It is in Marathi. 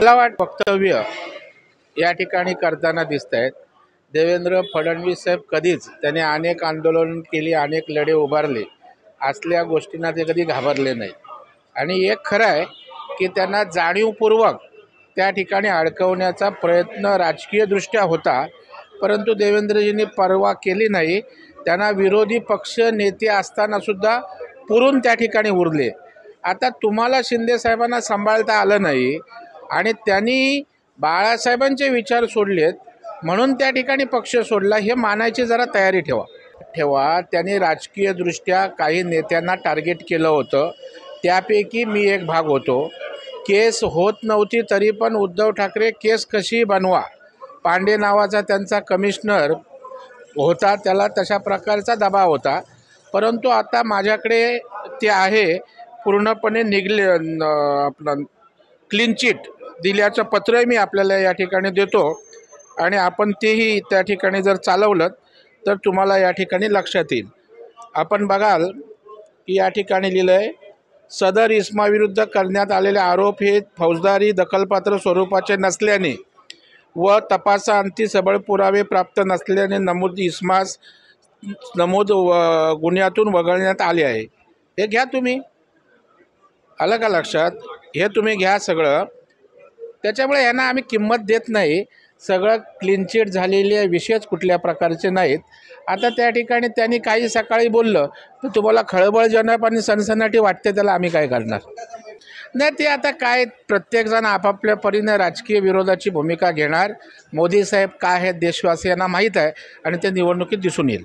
मला वक्तव्य या ठिकाणी करताना दिसत आहेत। देवेंद्र फडणवीस साहेब कधीच त्यांनी अनेक आंदोलन केली, अनेक लढे उभारले, असल्या गोष्टींना ते कधी घाबरले नाही। आणि एक खरं आहे की त्यांना जाणीवपूर्वक त्या ठिकाणी अडकवण्याचा प्रयत्न राजकीयदृष्ट्या होता, परंतु देवेंद्रजींनी पर्वा केली नाही। त्यांना विरोधी पक्ष नेते असताना सुद्धा पुरून त्या ठिकाणी उरले। आता तुम्हाला शिंदे साहेबांना सांभाळता आलं नाही आणि त्यांनी बाळासाहेबांचे विचार सोडलेत म्हणून त्या ठिकाणी पक्ष सोडला, हे मानायची जरा तयारी ठेवा। त्यांनी राजकीयदृष्ट्या काही नेत्यांना टार्गेट केलं होतं, त्यापैकी मी एक भाग होतो। केस होत नव्हती तरी पण उद्धव ठाकरे केस कशी बनवा, पांडे नावाचा त्यांचा कमिशनर होता, त्याला तशा प्रकारचा दबाव होता। परंतु आता माझ्याकडे ते आहे, पूर्णपणे निघले, आपलं क्लीन चिट दिल्याचं पत्रही मी आपल्याला या ठिकाणी देतो आणि आपण तेही त्या ठिकाणी जर चालवलं तर तुम्हाला या ठिकाणी लक्षात येईल। आपण बघाल की या ठिकाणी लिहिलं आहे, सदर इस्माविरुद्ध करण्यात आलेले आरोप हे फौजदारी दखलपात्र स्वरूपाचे नसल्याने व तपासाअंती सबळ पुरावे प्राप्त नसल्याने नमूद गुन्ह्यातून वगळण्यात आले आहे। हे घ्या तुम्ही, आलं का लक्षात? हे तुम्ही घ्या सगळं। त्याच्यामुळे यांना आम्ही किंमत देत नाही, सगळं क्लीन चिट झालेले विषयच कुठल्या प्रकारचे नाहीत। आता त्या ठिकाणी त्यांनी काही सकाळी बोललं तर तुम्हाला खळबळजनक आणि सनसनाटी वाटते, त्याला आम्ही काय करणार नाही। ते आता काय, प्रत्येकजण आपापल्या परीने राजकीय विरोधाची भूमिका घेणार। मोदी साहेब काय आहेत देशवासियांना माहीत आहे आणि ते निवडणुकीत दिसून येईल।